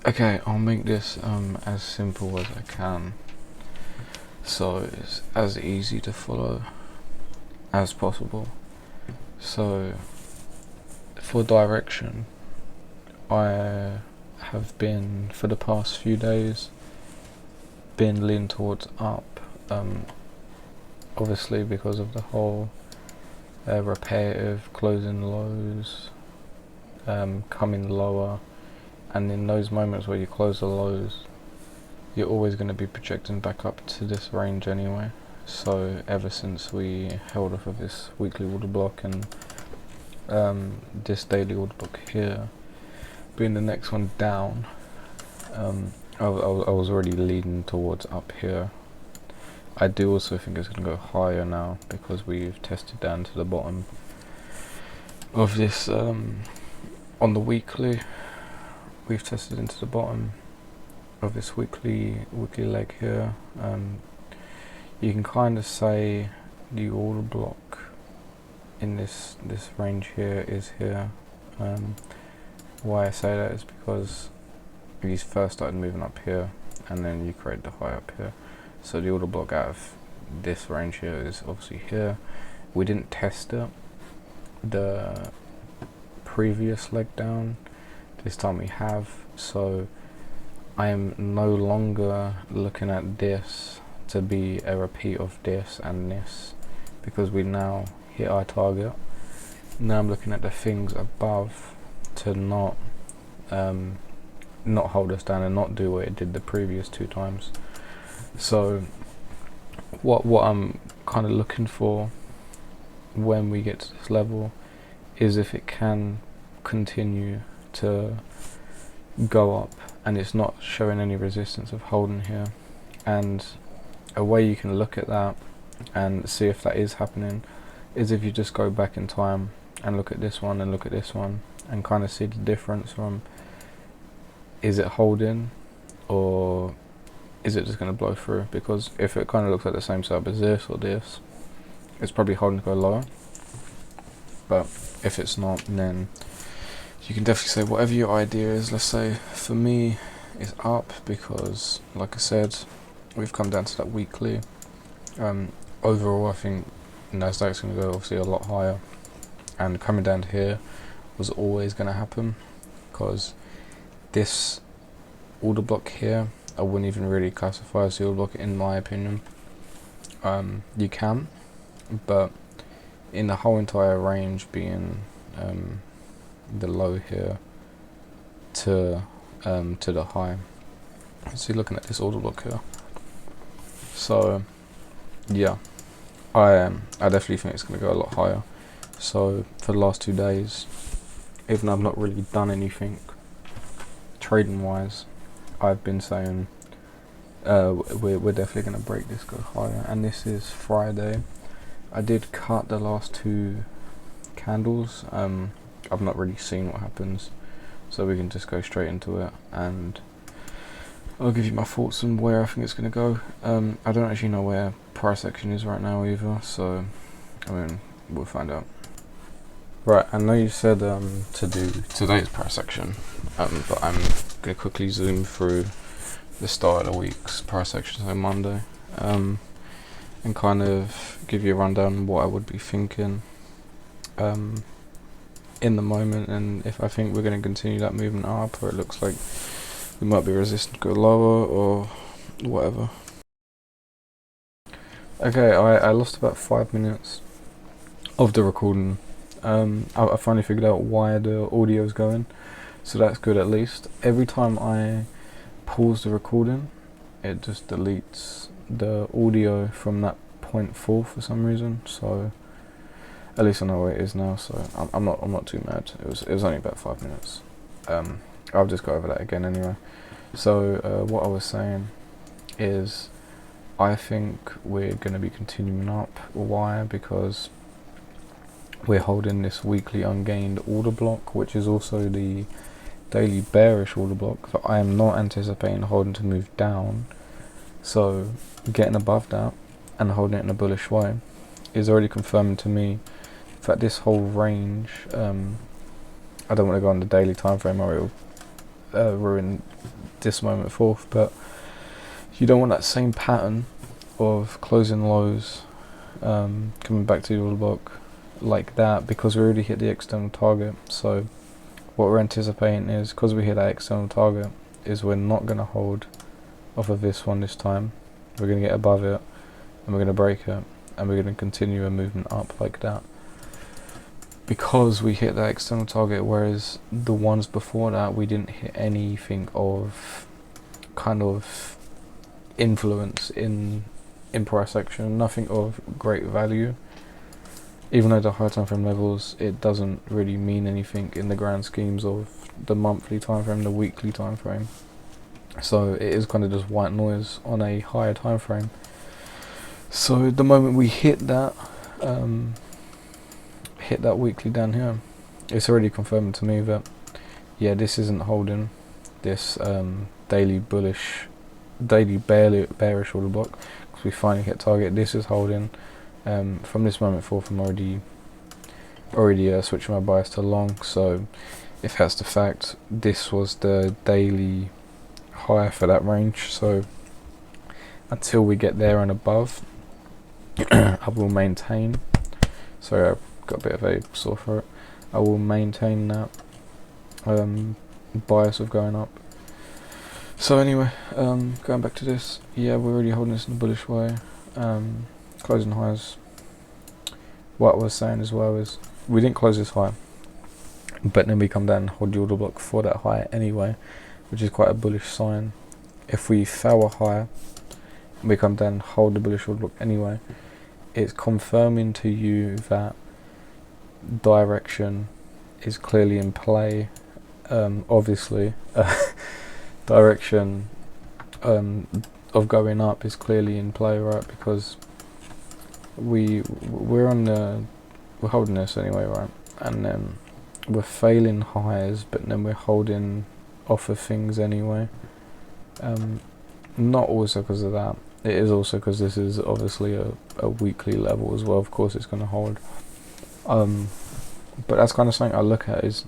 Okay, I'll make this as simple as I can, so it's as easy to follow as possible. So for direction, I have been, for the past few days, been leaning towards up, obviously because of the whole repetitive closing lows, coming lower, and in those moments where you close the lows, you're always going to be projecting back up to this range anyway. So ever since we held off of this weekly order block and this daily order block here being the next one down, I was already leading towards up here. I do also think it's going to go higher now because we've tested down to the bottom of this on the weekly. We've tested into the bottom of this weekly leg here. You can kind of say the order block in this range here is here. Why I say that is because these first started moving up here and then you create the high up here. So the order block out of this range here is obviously here. We didn't test it the previous leg down, this time we have, so I am no longer looking at this to be a repeat of this and this, because we now hit our target. Now I'm looking at the things above to not hold us down and not do what it did the previous two times. So what I'm kind of looking for when we get to this level is if it can continue to go up and it's not showing any resistance of holding here. And a way you can look at that and see if that is happening is if you just go back in time and look at this one and look at this one and kind of see the difference from, is it holding or is it just going to blow through? Because if it kind of looks like the same setup as this or this, it's probably holding to go lower. But if it's not, then you can definitely say whatever your idea is. Let's say for me it's up because, like I said, we've come down to that weekly. Overall I think Nasdaq's going to go obviously a lot higher, and coming down to here was always going to happen because this order block here I wouldn't even really classify as the order block in my opinion. You can, but in the whole entire range being the low here to the high, so you're looking at this order block here. So yeah, I definitely think it's going to go a lot higher. So for the last 2 days, even though I've not really done anything trading wise, I've been saying we're definitely going to break this, go higher. And this is Friday. I did cut the last 2 candles. I've not really seen what happens, so we can just go straight into it and I'll give you my thoughts on where I think it's going to go. I don't actually know where price action is right now either, so I mean, we'll find out. Right, I know you said to do today's price action, but I'm going to quickly zoom through the start of the week's price action, so Monday, and kind of give you a rundown on what I would be thinking in the moment, and if I think we're going to continue that movement up, or it looks like we might be resistant to go lower or whatever. Okay, I lost about 5 minutes of the recording. I finally figured out why the audio is going, so that's good at least. Every time I pause the recording, it just deletes the audio from that point forth for some reason. So at least I know where it is now. So I'm not too mad. It was only about 5 minutes. I'll just go over that again anyway. So what I was saying is, I think we're going to be continuing up. Why? Because we're holding this weekly ungained order block, which is also the daily bearish order block that I am not anticipating holding to move down. So getting above that and holding it in a bullish way is already confirming to me that this whole range, I don't want to go on the daily time frame or ruin this moment fourth, but you don't want that same pattern of closing lows, coming back to the order block like that, because we already hit the external target. So what we're anticipating is, because we hit that external target, is we're not going to hold off of this one this time. We're going to get above it and we're going to break it, and we're going to continue a movement up like that, because we hit that external target, whereas the ones before that we didn't hit anything of kind of influence in price action, nothing of great value. Even though the high time frame levels, it doesn't really mean anything in the grand schemes of the monthly time frame, the weekly time frame. So it is kind of just white noise on a higher time frame. So the moment we hit that weekly down here, it's already confirmed to me that yeah, this isn't holding this daily bearish order block, because we finally hit target. This is holding. From this moment forth, I'm already switching my bias to long. So if that's the fact, this was the daily high for that range. So until we get there and above, I will maintain. Sorry, I've got a bit of a sore throat. I will maintain that bias of going up. So anyway, going back to this, yeah, we're already holding this in a bullish way. Closing highs. What I was saying as well is, we didn't close this high, but then we come down and hold the order block for that high anyway, which is quite a bullish sign. If we fail a high, we come down and hold the bullish order block anyway, it's confirming to you that direction is clearly in play. Obviously, direction of going up is clearly in play, right? Because we're holding this anyway, right? And then we're failing highs, but then we're holding off of things anyway. Not also because of that. It is also because this is obviously a weekly level as well. Of course, it's going to hold. But that's kind of something I look at, is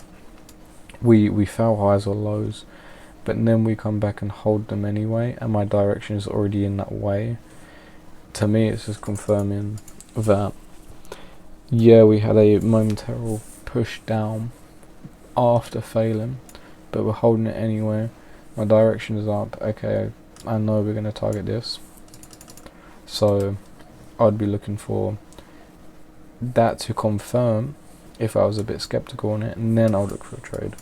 we fail highs or lows, but then we come back and hold them anyway, and my direction is already in that way. To me, it's just confirming that yeah, we had a momentary push down after failing, but we're holding it anyway. My direction is up. Okay, I know we're going to target this, so I'd be looking for that to confirm if I was a bit skeptical on it, and then I'll look for a trade.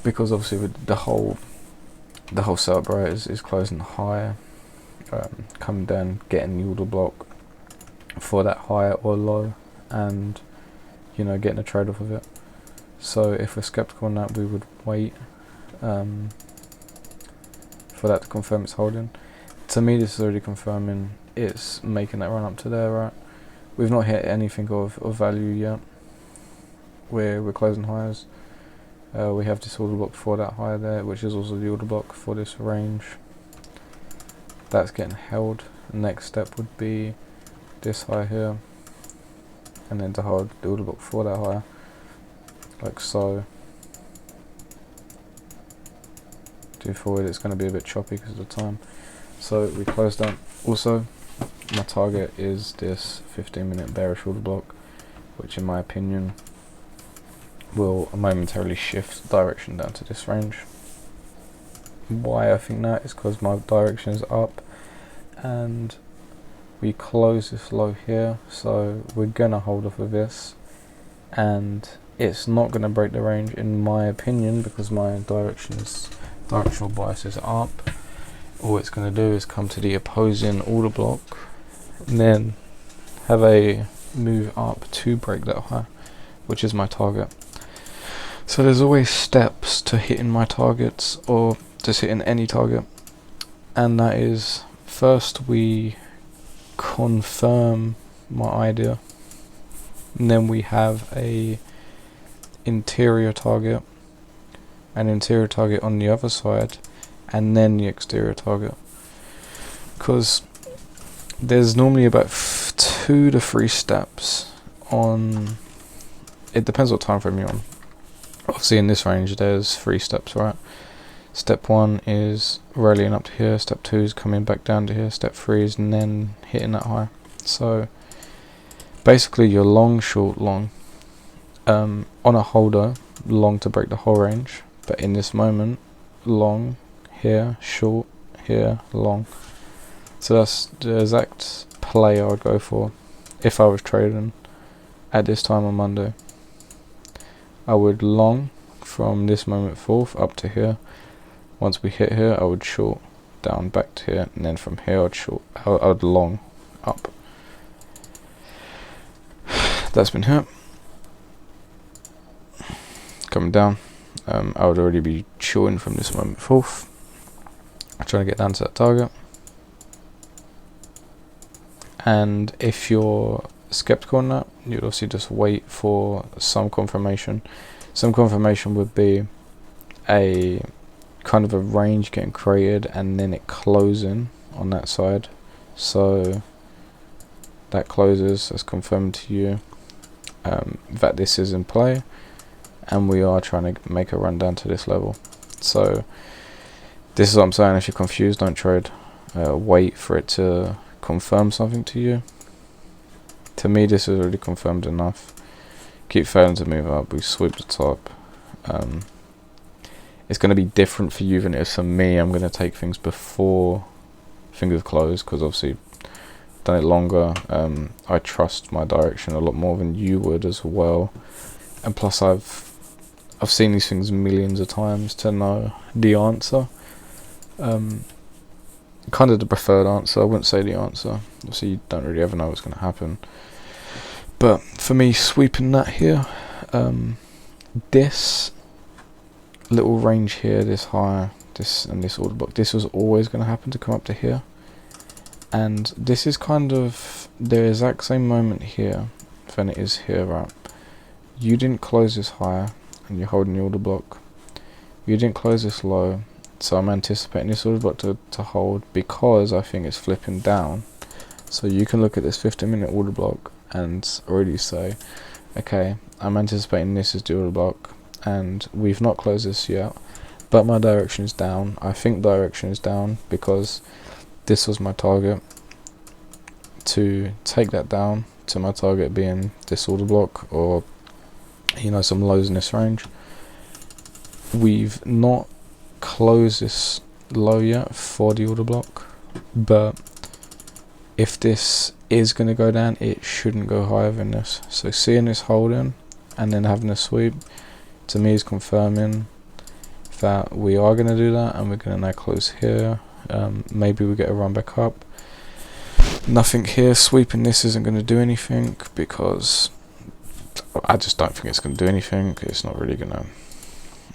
Because obviously with the whole setup, right, is closing higher, coming down, getting the order block for that high or low, and getting a trade off of it. So if we're skeptical on that, we would wait for that to confirm it's holding. To me, this is already confirming it's making that run up to there, right? We've not hit anything of value yet. We're closing highs. We have this order block for that high there, which is also the order block for this range. That's getting held. The next step would be this high here, and then to hold the order block for that high, like so. Do forward, it's going to be a bit choppy because of the time. So we closed that. Also, my target is this 15-minute bearish order block, which in my opinion will momentarily shift direction down to this range. Why I think that is because my direction is up, and we close this low here, so we're gonna hold off of this, and it's not gonna break the range in my opinion, because my directional bias is up. All it's gonna do is come to the opposing order block, and then have a move up to break that high, which is my target. So there's always steps to hitting my targets, or just hitting any target, and that is, first we confirm my idea, and then we have a interior target, an interior target on the other side, and then the exterior target, because there's normally about 2 to 3 steps on, it depends what time frame you're on, Obviously in this range there's 3 steps, right? Step 1 is rallying up to here, step 2 is coming back down to here, step 3 is then hitting that high. So basically you're long, short, long. On a holder, long to break the whole range, but in this moment, long here, short here, long. So that's the exact play I would go for if I was trading at this time on Monday. I would long from this moment forth up to here. Once we hit here, I would short down back to here, and then from here I'd short. I would long up. That's been hit. Coming down, I would already be shorting from this moment forth. I'm trying to get down to that target. And if you're skeptical on that, you'd also just wait for some confirmation. Some confirmation would be a kind of a range getting created and then it closing on that side. So that closes, that's confirmed to you that this is in play, and we are trying to make a run down to this level. So this is what I'm saying. If you're confused, don't trade. Wait for it to confirm something to you. To me, this is already confirmed enough. Keep failing to move up. We sweep the top. It's going to be different for you than it is for me. I'm going to take things before fingers closed, because obviously I've done it longer. I trust my direction a lot more than you would as well. And plus I've seen these things millions of times to know the answer. Kind of the preferred answer. I wouldn't say the answer. Obviously you don't really ever know what's going to happen. But for me, sweeping that here, this little range here, this high, this and this order block, this was always going to happen to come up to here. And this is kind of the exact same moment here than it is here, right? You didn't close this higher and you're holding the order block. You didn't close this low, so I'm anticipating this order block to hold, because I think it's flipping down. So you can look at this 15-minute order block and already say, okay, I'm anticipating this is the order block and we've not closed this yet, but my direction is down. I think direction is down because this was my target, to take that down to my target being this order block, or you know, some lows in this range. We've not closed this low yet for the order block, but if this is going to go down, it shouldn't go higher than this. So seeing this holding and then having a sweep, to me is confirming that we are going to do that, and we're going to now close here. Maybe we get a run back up. Nothing here. Sweeping this isn't going to do anything, because I just don't think it's going to do anything. It's not really going to.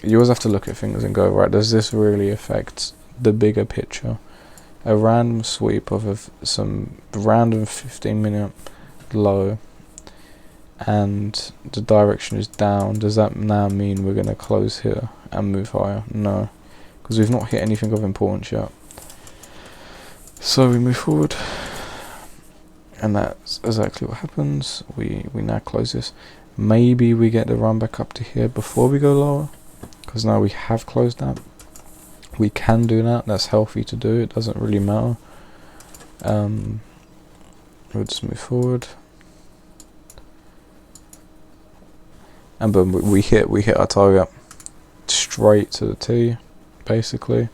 You always have to look at things and go, right, does this really affect the bigger picture? A random sweep of some random 15-minute low and the direction is down, does that now mean we're going to close here and move higher? No, because we've not hit anything of importance yet. So we move forward, and that's exactly what happens. We now close this. Maybe we get the run back up to here before we go lower, because now we have closed that. We can do that. That's healthy to do. It doesn't really matter. We'll just move forward, and boom, we hit our target straight to the T, basically,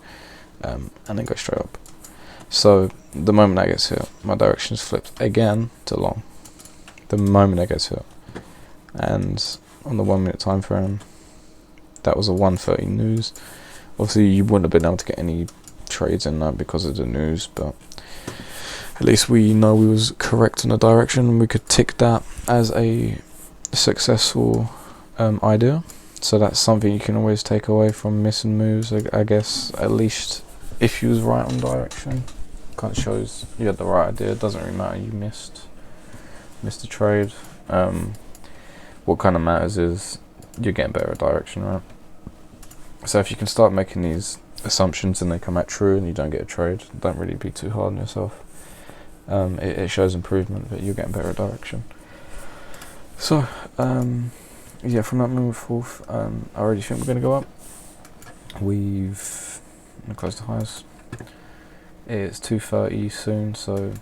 and then go straight up. So the moment that gets hit, my direction is flipped again to long. The moment that gets hit, and on the 1 minute time frame, that was a 1:30 news. Obviously you wouldn't have been able to get any trades in that because of the news, but at least we know we was correct in the direction, and we could tick that as a successful idea. So that's something you can always take away from missing moves, I guess. At least if you was right on direction, kind of shows you had the right idea. It doesn't really matter you missed the trade. What kind of matters is you're getting better at direction, right? So if you can start making these assumptions and they come out true and you don't get a trade, don't really be too hard on yourself. It shows improvement that you're getting better at direction. So yeah, from that moment forth, I already think we're going to go up. We've closed the highs. It's 2:30 soon, so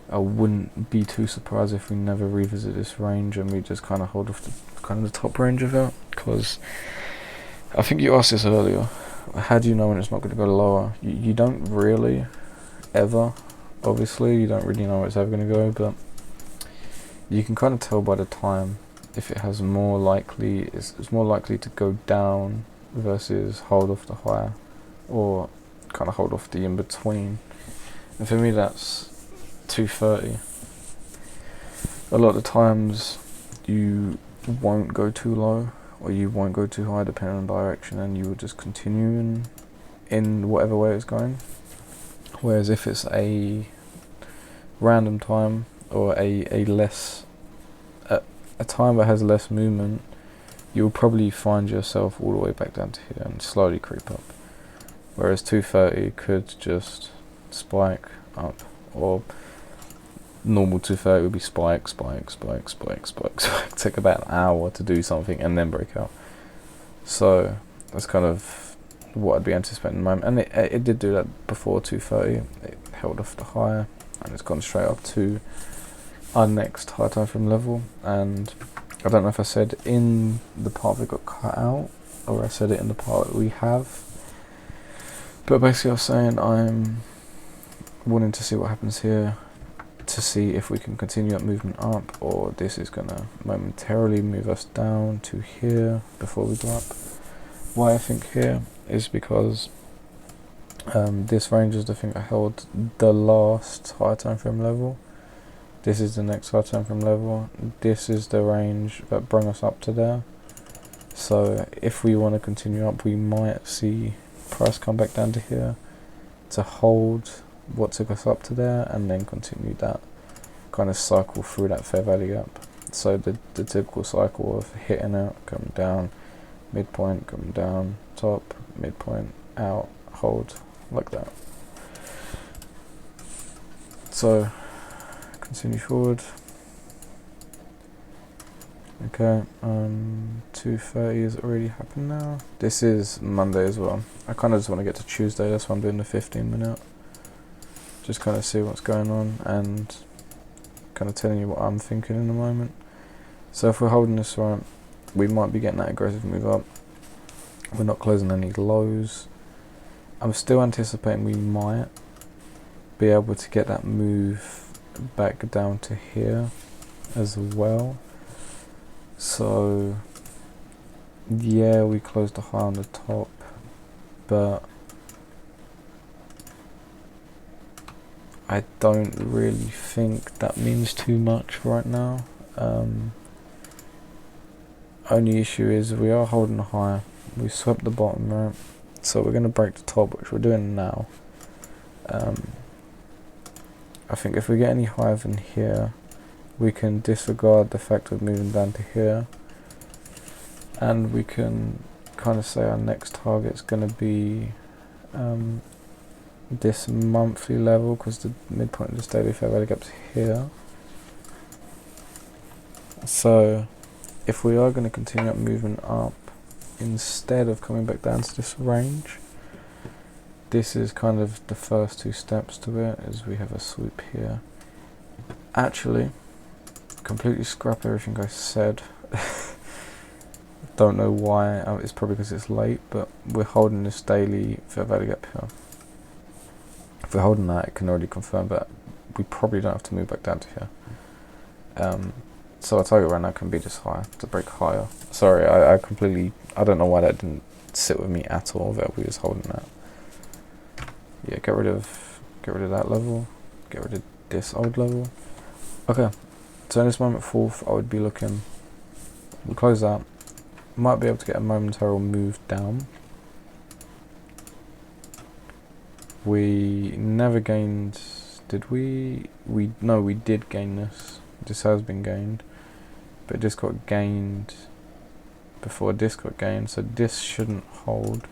I wouldn't be too surprised if we never revisit this range and we just kind of hold off the top range of it. Because I think you asked this earlier. How do you know when it's not going to go lower? You don't really, ever. Obviously, you don't really know where it's ever going to go, but you can kind of tell by the time if it has more likely, it's more likely to go down versus hold off the higher, or kind of hold off the in between. And for me, that's 2:30. A lot of the times, you won't go too low or you won't go too high, depending on direction, and you will just continue in whatever way it's going. Whereas if it's a random time or a time that has less movement, you'll probably find yourself all the way back down to here and slowly creep up. Whereas 2:30 could just spike up, or normal 2:30 would be spike, take about an hour to do something and then break out. So that's kind of what I'd be anticipating at the moment, and it did do that before 2:30. It held off the higher and it's gone straight up to our next high time frame level. And I don't know if I said in the part that got cut out or I said it in the part that we have, but basically I was saying I'm wanting to see what happens here, to see if we can continue that movement up, or this is going to momentarily move us down to here before we go up. Why I think here is because this range is the thing that held the last high time frame level. This is the next high time frame level. This is the range that brought us up to there. So if we want to continue up, we might see price come back down to here to hold what took us up to there, and then continue that kind of cycle through that fair value gap. So the typical cycle of hitting it, coming down, midpoint, coming down, top, midpoint, out, hold, like that. So continue forward. Okay, 2:30 has already happened now. This is Monday as well. I kind of just want to get to Tuesday, that's why I'm doing the 15-minute. Just kind of see what's going on and kind of telling you what I'm thinking in the moment. So if we're holding this right, we might be getting that aggressive move up. We're not closing any lows. I'm still anticipating we might be able to get that move back down to here as well. So yeah, we closed the high on the top, but I don't really think that means too much right now. Only issue is we are holding high. We swept the bottom, right? So we're going to break the top, which we're doing now. I think if we get any higher than here, we can disregard the fact of moving down to here, and we can kind of say our next target is going to be this monthly level, because the midpoint of this daily fair value gap's here. So if we are going to continue up moving up instead of coming back down to this range, this is kind of the first two steps to it, is we have a swoop here. Actually, completely scrap everything I said. Don't know why, it's probably because it's late, but we're holding this daily fair value gap here. If we're holding that, it can already confirm that we probably don't have to move back down to here. So our target right now can be this high, to break higher. Sorry, I don't know why that didn't sit with me at all, that we was holding that. Yeah, get rid of that level, get rid of this old level. Okay, so in this moment fourth, I would be looking, we'll close that, might be able to get a momentary move down. We never gained, did we? No, we did gain this. This has been gained, but this got gained before this got gained, so this shouldn't hold,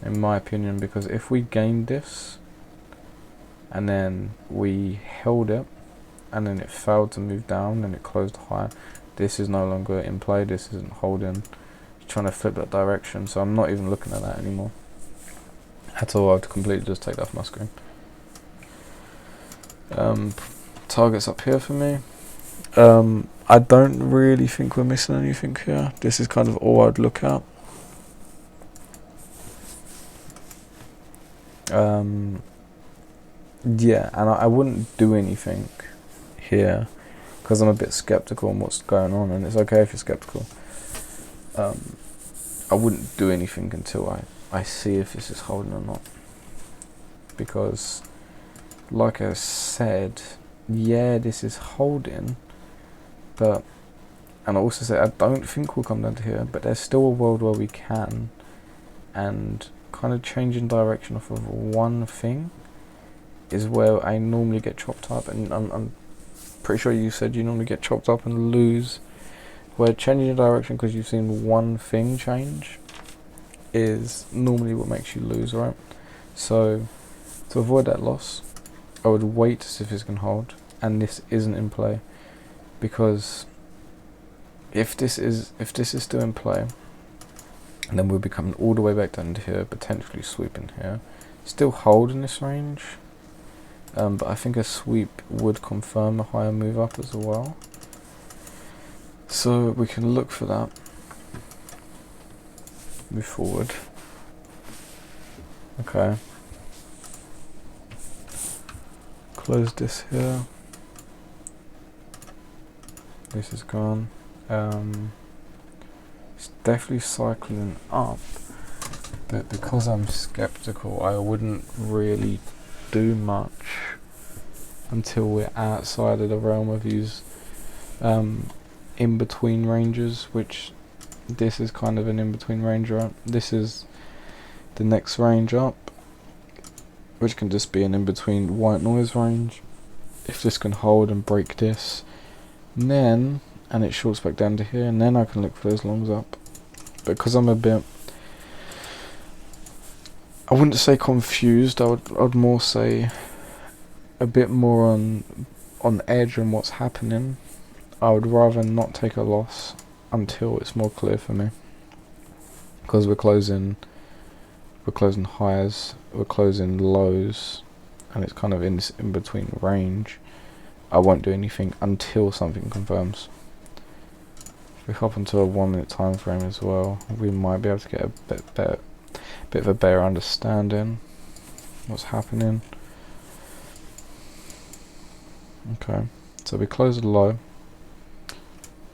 in my opinion, because if we gained this and then we held it and then it failed to move down and it closed higher, this is no longer in play, this isn't holding, it's trying to flip that direction, so I'm not even looking at that anymore at all. I'd completely just take that off my screen. Targets up here for me. I don't really think we're missing anything here. This is kind of all I'd look at. Yeah, and I wouldn't do anything here because I'm a bit skeptical on what's going on, and it's okay if you're skeptical. I wouldn't do anything until I see if this is holding or not, because like I said, yeah, this is holding, but, and I also said I don't think we'll come down to here, but there's still a world where we can, and kind of changing direction off of one thing is where I normally get chopped up, and I'm pretty sure you said you normally get chopped up and lose, where changing your direction because you've seen one thing change is normally what makes you lose, right? So to avoid that loss, I would wait to see if this can hold, and this isn't in play, because if this is still in play, and then we'll be coming all the way back down to here, potentially sweeping here, still holding this range, but I think a sweep would confirm a higher move up as well, so we can look for that, move forward. Okay, close this here, this is gone. It's definitely cycling up, but because I'm skeptical, I wouldn't really do much until we're outside of the realm of these in-between ranges, which this is kind of an in-between range, right? This is the next range up, which can just be an in-between white noise range. If this can hold and break this, and it shorts back down to here, and then I can look for those longs up. Because I'm a bit, I wouldn't say confused, I'd more say a bit more on edge on what's happening. I would rather not take a loss until it's more clear for me, because we're closing highs, we're closing lows, and it's kind of in this in between range. I won't do anything until something confirms. If we hop onto a 1 minute time frame as well, we might be able to get a bit of a better understanding what's happening. Okay, so we closed the low.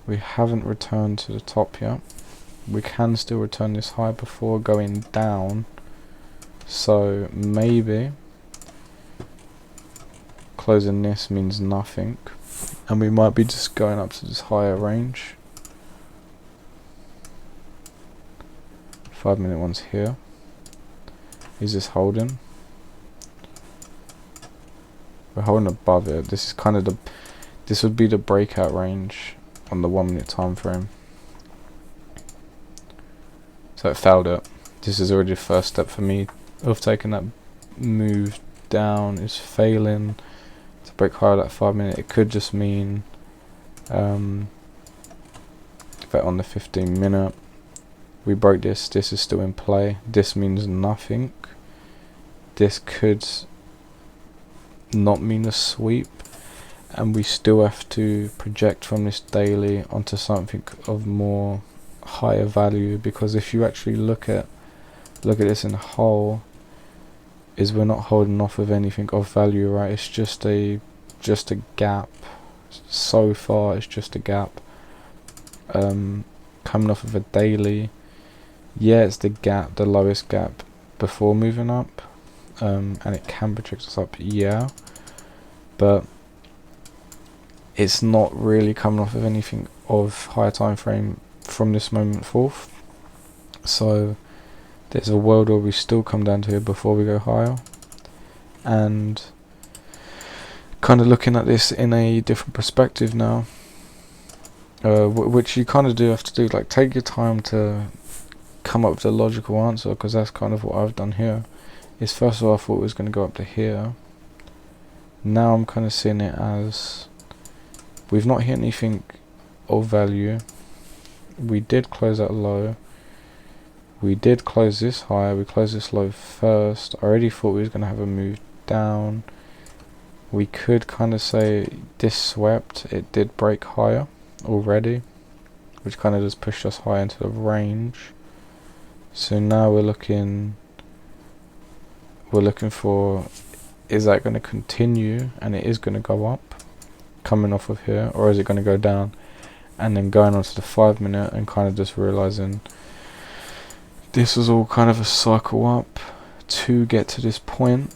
We haven't returned to the top yet. We can still return this high before going down, so maybe closing this means nothing, and we might be just going up to this higher range. 5 minute one's here. Is this holding? We're holding above it. This is kind of this would be the breakout range on the 1 minute time frame. So it failed it. This is already the first step for me of taking that move down, is failing to break higher that 5 minute. It could just mean that on the 15 minute we broke this is still in play. This means nothing. This could not mean a sweep, and we still have to project from this daily onto something of more higher value, because if you actually look at this in whole, is we're not holding off of anything of value, right? It's just a gap. So far it's just a gap, coming off of a daily. Yeah, it's the gap, the lowest gap before moving up, and it can project us up, yeah, but it's not really coming off of anything of higher time frame from this moment forth. So there's a world where we still come down to here before we go higher, and kind of looking at this in a different perspective now, which you kind of do have to do, like take your time to come up with a logical answer, because that's kind of what I've done here. Is first of all I thought it was going to go up to here. Now I'm kind of seeing it as we've not hit anything of value. We did close that low. We did close this high. We closed this low first. I already thought we was going to have a move down. We could kind of say this swept. It did break higher already, which kind of just pushed us high into the range. So now we're looking for, is that going to continue, and it is going to go up coming off of here, or is it going to go down and then going on to the 5 minute and kind of just realizing this was all kind of a cycle up to get to this point,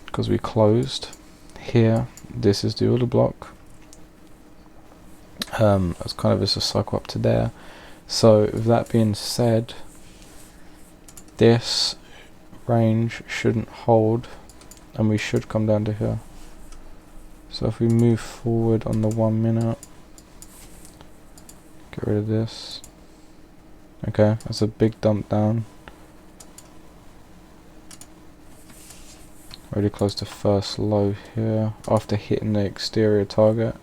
because we closed here. This is the order block. It's kind of just a cycle up to there. So with that being said, this range shouldn't hold and we should come down to here. So if we move forward on the 1 minute, get rid of this. Okay, that's a big dump down. Already close to first low here after hitting the exterior target,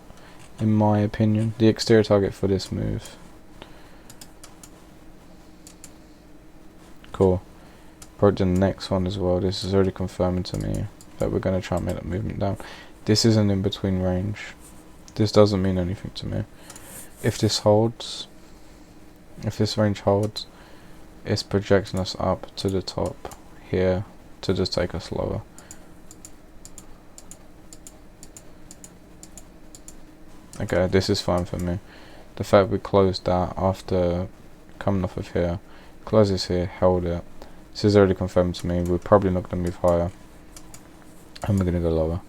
in my opinion. The exterior target for this move. Cool. Broke the next one as well. This is already confirming to me that we're going to try and make that movement down. This is an in-between range. This doesn't mean anything to me. If this holds, if this range holds, it's projecting us up to the top here to just take us lower. Okay, this is fine for me. The fact we closed that after coming off of here, close this here, held it. This is already confirmed to me. We're probably not going to move higher, and we're going to go lower.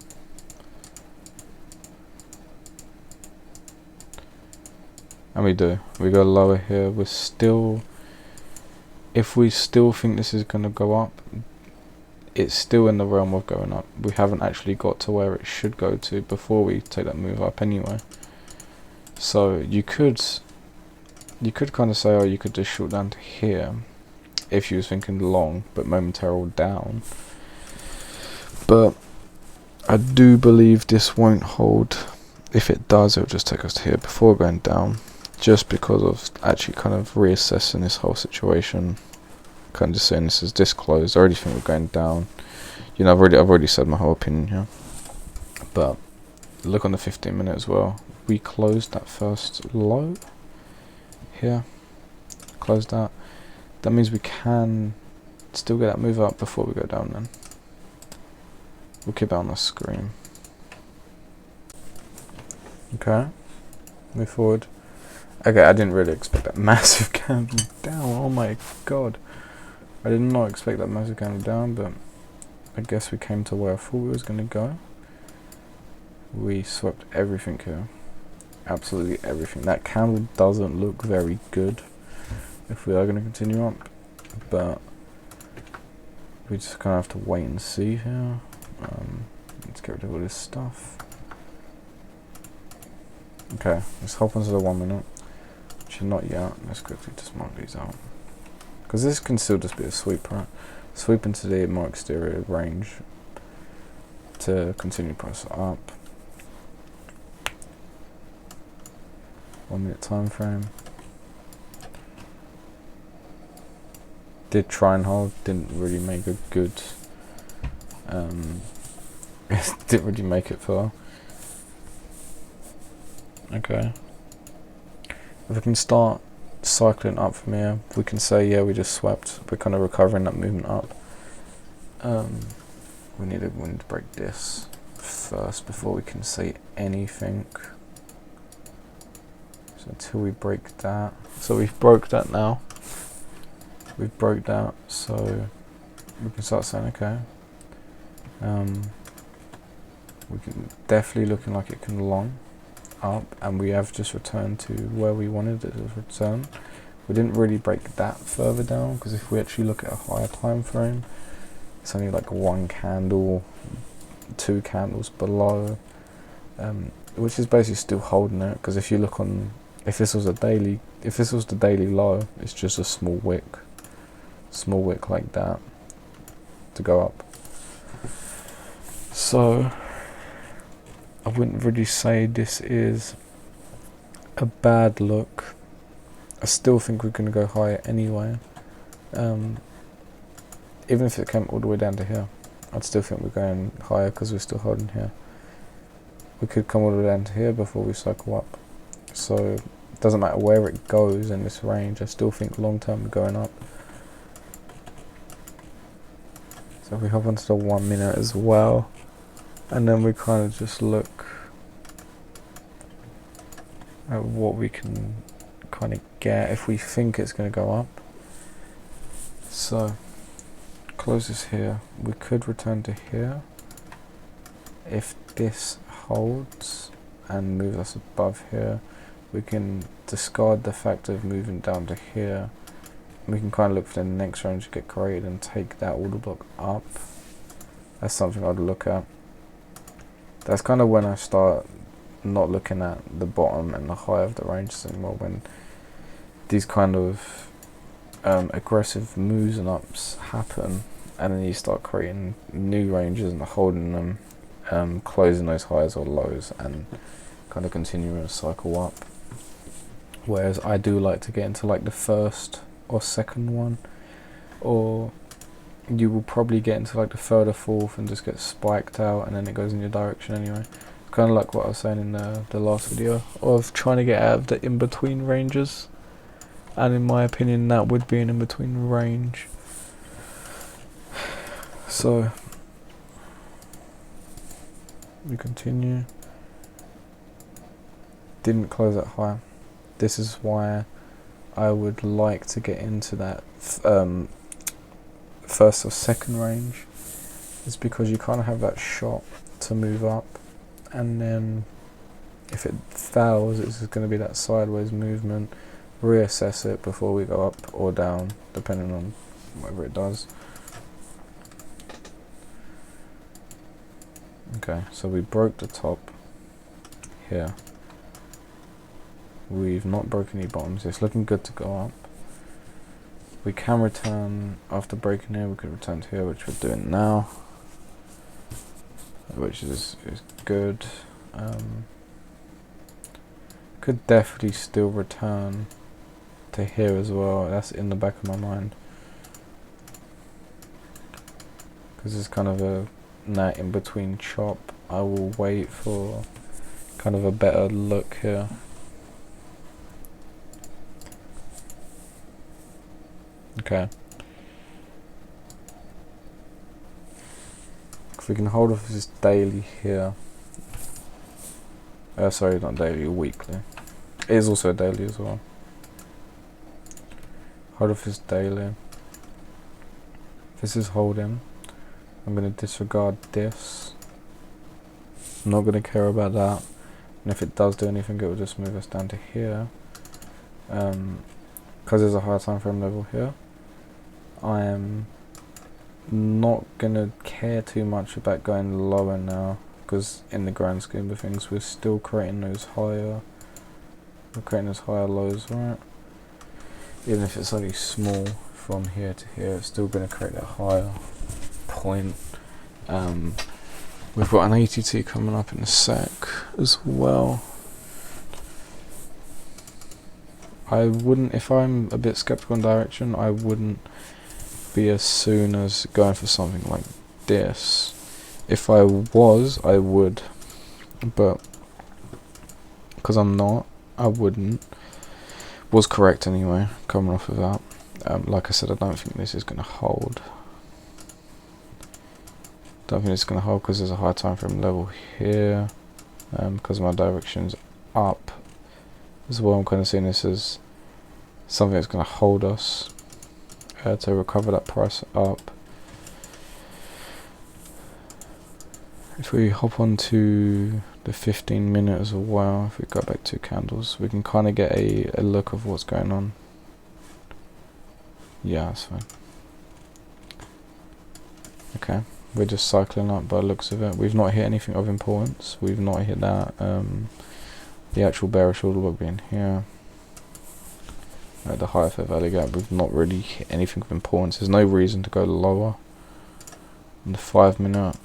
And we do. We go lower here. We're still, if we still think this is going to go up, it's still in the realm of going up. We haven't actually got to where it should go to before we take that move up anyway. So you could kind of say, oh, you could just short down to here if you was thinking long but momentarily down. But I do believe this won't hold. If it does, it'll just take us to here before going down, just because of actually kind of reassessing this whole situation. Kind of just saying this is disclosed. I already think we're going down. You know, I've already said my whole opinion here. But look on the 15 minute as well. We closed that first low here. Closed that. That means we can still get that move up before we go down then. We'll keep it on the screen. Okay. Move forward. Okay, I didn't really expect that massive candle down. Oh my god. I did not expect that massive candle down, but I guess we came to where I thought we was going to go. We swept everything here. Absolutely everything. That candle doesn't look very good if we are going to continue up, but we just kind of have to wait and see here. Let's get rid of all this stuff. Okay, let's hop onto the 1 minute. Actually, not yet. Let's quickly just mark these out, because this can still just be a sweep, right? Sweep into the more exterior range to continue price up. 1 minute time frame. Did try and hold, didn't really make a good didn't really make it far. Okay, if we can start cycling up from here, we can say, yeah, we just swept. We're kind of recovering that movement up. We need to break this first before we can say anything. So until we break that, so we've broke that now. We've broke that, so we can start saying, okay. We can definitely looking like it can long up, and we have just returned to where we wanted it to return. We didn't really break that further down, because if we actually look at a higher time frame, it's only like one candle, 2 candles below, which is basically still holding it. Because if you look on, if this was the daily low, it's just a small wick like that to go up. So I wouldn't really say this is a bad look. I still think we're going to go higher anyway. Even if it came all the way down to here, I'd still think we're going higher because we're still holding here. We could come all the way down to here before we cycle up. So it doesn't matter where it goes in this range, I still think long term we're going up. So if we hop onto the 1 minute as well, and then we kind of just look at what we can kind of get if we think it's going to go up. So close this here. We could return to here if this holds and moves us above here. We can discard the fact of moving down to here. We can kind of look for the next range to get created and take that order block up. That's something I'd look at. That's kind of when I start not looking at the bottom and the high of the ranges anymore, when these kind of aggressive moves and ups happen, and then you start creating new ranges and holding them, closing those highs or lows and kind of continuing a cycle up. Whereas I do like to get into like the first or second one, or you will probably get into like the third or fourth and just get spiked out, and then it goes in your direction anyway. Kind of like what I was saying in the last video of trying to get out of the in-between ranges, and in my opinion that would be an in-between range. So we continue. Didn't close that high. This is why I would like to get into that first or second range. It's because you kind of have that shot to move up, and then if it fails, it's going to be that sideways movement. Reassess it before we go up or down, depending on whatever it does. Okay, so we broke the top here. We've not broken any bottoms. It's looking good to go up. We can return after breaking here. We could return to here, which we're doing now, which is good. Could definitely still return to here as well. That's in the back of my mind, because it's kind of that in between chop. I will wait for kind of a better look here. Okay. If we can hold off this daily here. Sorry, not daily, weekly. It is also a daily as well. Hold off this daily. This is holding. I'm going to disregard this. I'm not going to care about that. And if it does do anything, it will just move us down to here. Because there's a higher time frame level here, I am not going to care too much about going lower now, because in the grand scheme of things we're still creating those higher lows, right? Even if it's only small from here to here, it's still going to create that higher point. We've got an ATT coming up in a sec as well. I wouldn't, if I'm a bit skeptical on direction, I wouldn't be as soon as going for something like this. If I was, I would, but because I'm not, I wouldn't. Was correct anyway, coming off of that. Like I said, I don't think this is going to hold. Don't think it's going to hold because there's a high time frame level here, because my direction's up as well. I'm kind of seeing this as something that's going to hold us to recover that price up. If we hop onto the 15 minute as well, if we go back 2 candles, we can kind of get a look of what's going on. Yeah, that's fine. Okay, we're just cycling up by the looks of it. We've not hit anything of importance. We've not hit that. The actual bearish order block being here. The higher fair value gap, we've not really hit anything of importance. There's no reason to go lower. On the 5 minute,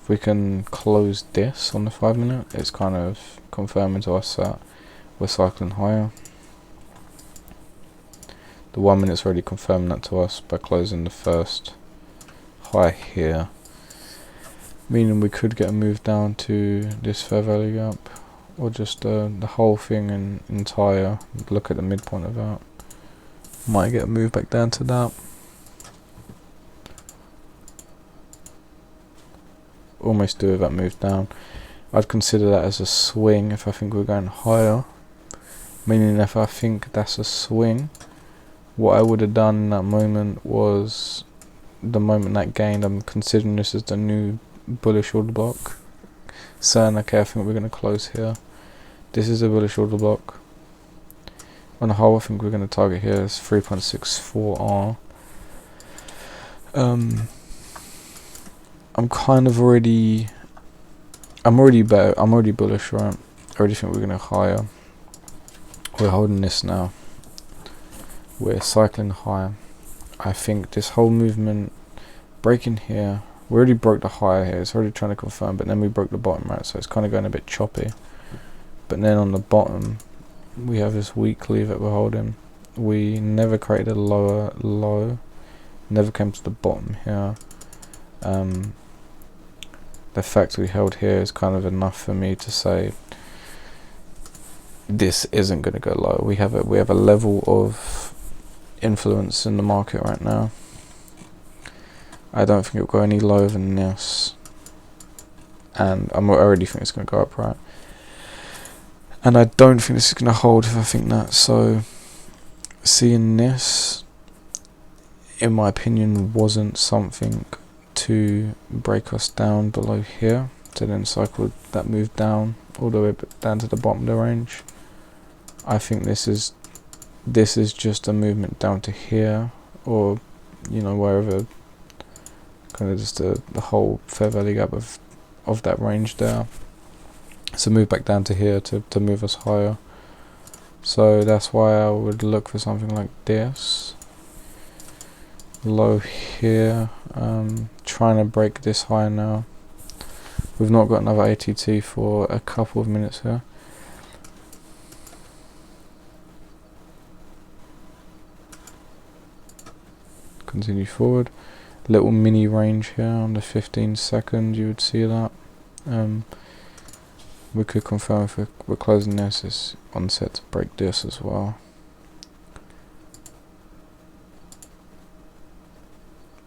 if we can close this on the 5 minute, it's kind of confirming to us that we're cycling higher. The 1 minute's already confirming that to us by closing the first high here, meaning we could get a move down to this fair value gap, or just the whole thing in entire. Look at the midpoint of that. Might get a move back down to that. Almost do with that move down. I'd consider that as a swing if I think we're going higher. Meaning if I think that's a swing, what I would have done in that moment was, the moment that gained, I'm considering this as the new bullish order block. Saying, okay, I think we're going to close here. This is a bullish order block. On the whole, I think we're going to target here is 3.64R. I'm kind of already, I'm already bullish, right? I already think we're going to higher. We're holding this now. We're cycling higher. I think this whole movement, breaking here, we already broke the higher here, it's already trying to confirm, but then we broke the bottom, right? So it's kind of going a bit choppy. But then on the bottom, we have this weekly that we're holding. We never created a lower low, never came to the bottom here. The fact we held here is kind of enough for me to say this isn't going to go low. We have a level of influence in the market right now. I don't think it'll go any lower than this, and I already think it's going to go up, right? And I don't think this is going to hold if I think that. So seeing this, in my opinion, wasn't something to break us down below here, to then cycle that move down all the way down to the bottom of the range. I think this is just a movement down to here, or wherever, kind of just the whole fair value gap of that range there. It's a move back down to here to move us higher. So that's why I would look for something like this. Low here, trying to break this high now. We've not got another ATT for a couple of minutes here. Continue forward. Little mini range here on the 15 second, you would see that. We could confirm if we're closing this, it's on set to break this as well.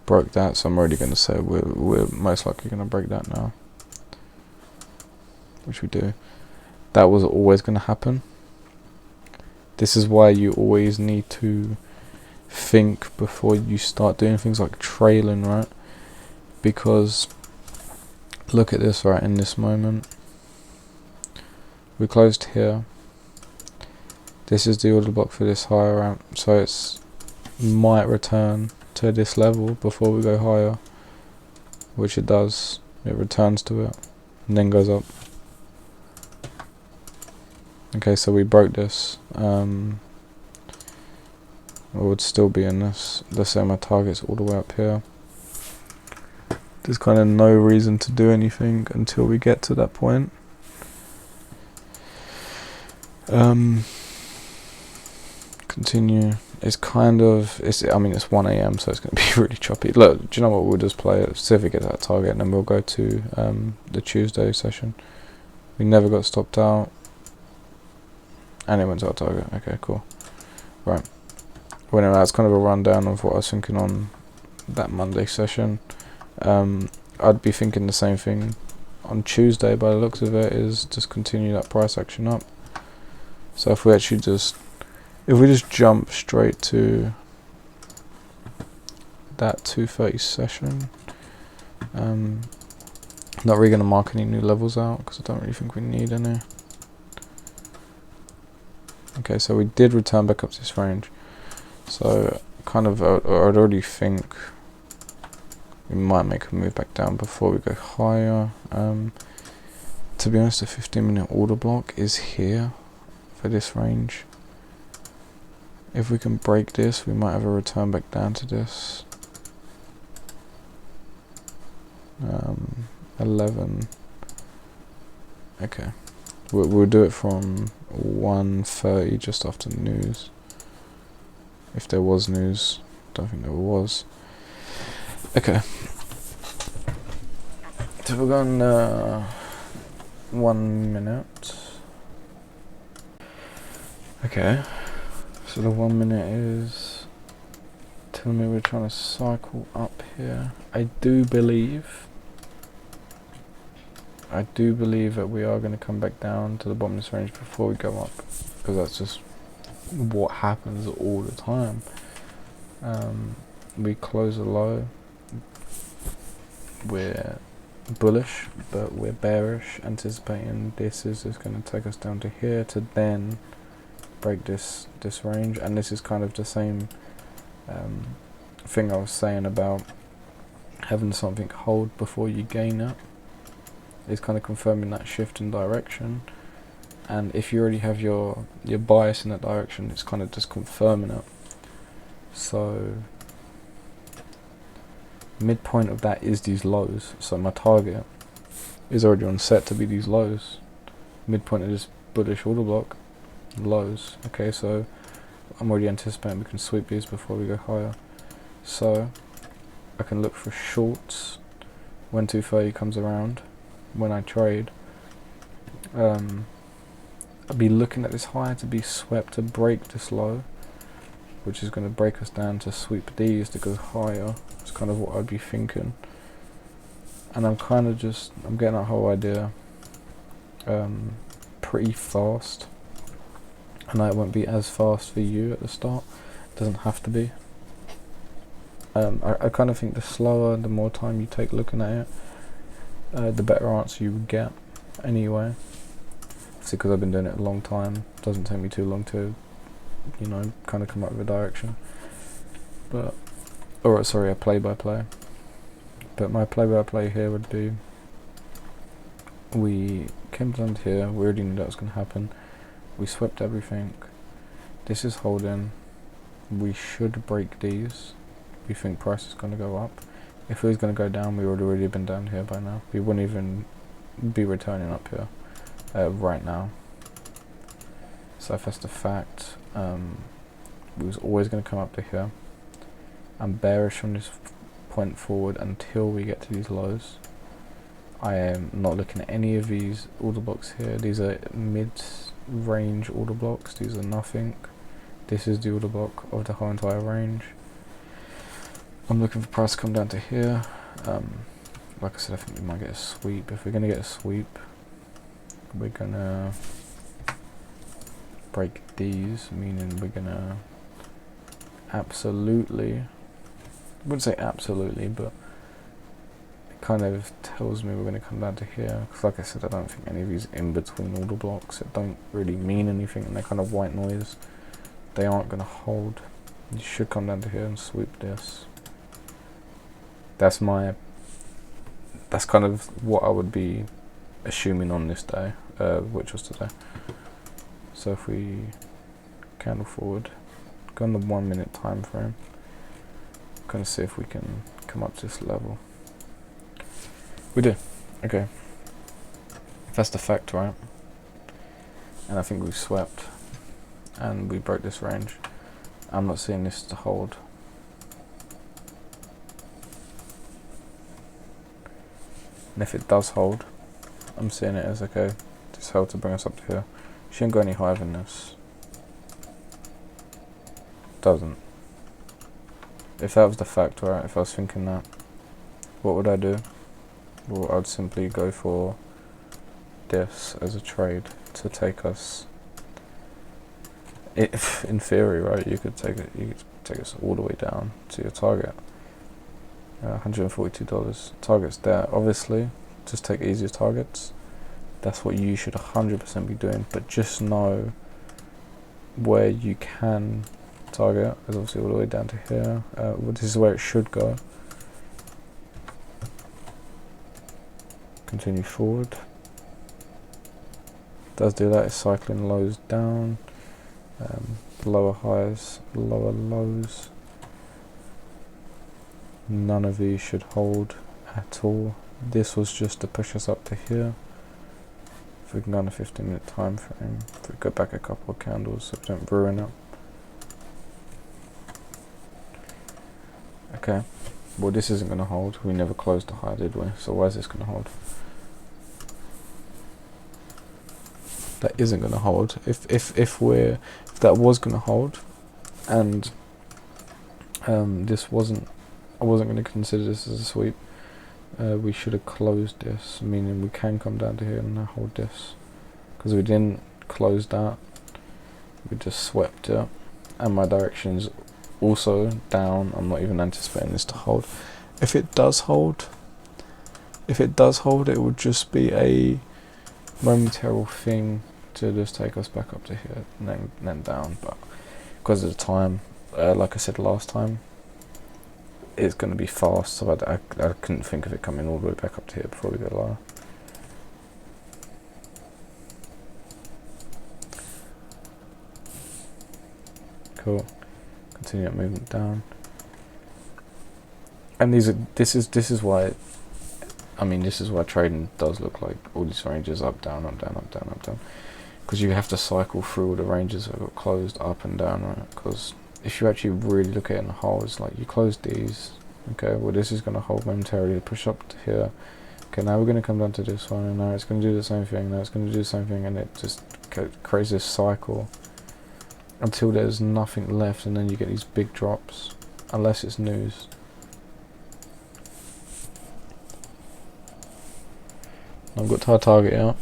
Broke that, so I'm already going to say we're most likely going to break that now, which we do. That was always going to happen. This is why you always need to think before you start doing things like trailing, right? Because look at this, right? In this moment, we closed here. This is the order block for this higher ramp, so it's might return to this level before we go higher, which it does. It returns to it and then goes up. Okay, so we broke this. I would still be in this. Let's say my target's all the way up here. There's kind of no reason to do anything until we get to that point. Continue. It's kind of, I mean it's 1 AM, so it's going to be really choppy. Look, do you know what, we'll just play it, see if we get that target, and then we'll go to the Tuesday session. We never got stopped out, and it went to our target. Okay, cool. Right. Well, anyway, that's kind of a rundown of what I was thinking on that Monday session. I'd be thinking the same thing on Tuesday by the looks of it, is just continue that price action up. So if we actually just jump straight to that 230 session, not really going to mark any new levels out because I don't really think we need any. Okay, so we did return back up to this range, so kind of I'd already think we might make a move back down before we go higher. To be honest, the 15-minute order block is here for this range. If we can break this, we might have a return back down to this. 11. Okay, we'll do it from 1:30, just after news. If there was news, don't think there was. Okay. So we're going 1 minute. Okay. So the 1 minute is telling me we're trying to cycle up here. I do believe that we are going to come back down to the bottom of this range before we go up, because that's just what happens all the time. We close a low, we're bullish, but we're bearish, anticipating this is just going to take us down to here to then break this range. And this is kind of the same thing I was saying about having something hold before you gain it. It's kind of confirming that shift in direction, and if you already have your bias in that direction, it's kind of just confirming it. So midpoint of that is these lows, so my target is already on set to be these lows. Midpoint of this bullish order block, lows. Okay, so I'm already anticipating we can sweep these before we go higher, so I can look for shorts when 230 comes around. When I trade, I'll be looking at this high to be swept to break this low, which is going to break us down to sweep these to go higher. It's kind of what I'd be thinking, and I'm getting that whole idea pretty fast. I know it won't be as fast for you at the start, it doesn't have to be. I kind of think the slower, the more time you take looking at it, the better answer you would get anyway. Obviously, because I've been doing it a long time, it doesn't take me too long to, kind of come up with a direction. But, a play-by-play. But my play-by-play here would be, we came down to here, we already knew that was going to happen. We swept everything. This is holding. We should break these. We think price is going to go up. If it was going to go down, we would already been down here by now. We wouldn't even be returning up here right now. So if that's the fact, we was always going to come up to here. I'm bearish from this point forward until we get to these lows. I am not looking at any of these order blocks here. These are mid-range order blocks. These are nothing. This is the order block of the whole entire range. I'm looking for price to come down to here. Like I said, I think we might get a sweep. If we're going to get a sweep, we're going to break these, meaning we're going to absolutely, I wouldn't say absolutely, but it kind of tells me we're going to come down to here. Because like I said, I don't think any of these in-between order blocks, it don't really mean anything, and they're kind of white noise. They aren't going to hold. You should come down to here and sweep this. That's kind of what I would be assuming on this day, which was today. So if we candle forward, go on the 1 minute time frame, gonna see if we can come up to this level. We do. Okay. If that's the fact, right? And I think we swept and we broke this range. I'm not seeing this to hold. And if it does hold, I'm seeing it as okay, this held to bring us up to here. Shouldn't go any higher than this. Doesn't. If that was the fact, right, if I was thinking that, what would I do? Well, I'd simply go for this as a trade to take us, in theory, right, you could take us all the way down to your target. $142. Target's there. Obviously, just take easiest targets. That's what you should 100% be doing. But just know where you can target. Is obviously all the way down to here. This is where it should go. Continue forward. Does do that. It's cycling lows down. Lower highs, lower lows. None of these should hold at all. This was just to push us up to here. If we can go on a 15-minute time frame, if we go back a couple of candles so we don't ruin it. Okay, well this isn't going to hold. We never closed the high, did we? So why is this going to hold? That isn't going to hold. If that was going to hold, and this wasn't, I wasn't going to consider this as a sweep. We should have closed this, meaning we can come down to here and hold this, because we didn't close that. We just swept it, and my direction's also down. I'm not even anticipating this to hold. If it does hold, it would just be a momentary thing to just take us back up to here and then down. But because of the time, like I said last time, it's going to be fast, so I couldn't think of it coming all the way back up to here before we go lower. Cool. Continue that movement down. And this is why, I mean, this is why trading does look like all these ranges up, down, up, down, up, down, up, down. Because you have to cycle through all the ranges that got closed up and down, right? Because if you actually really look at it in the whole, it's like you close these. Okay, well this is going to hold momentarily to push up to here. Okay, now we're going to come down to this one, and now it's going to do the same thing, now it's going to do the same thing, and it just creates this cycle until there's nothing left, and then you get these big drops, unless it's news. I've got our target out.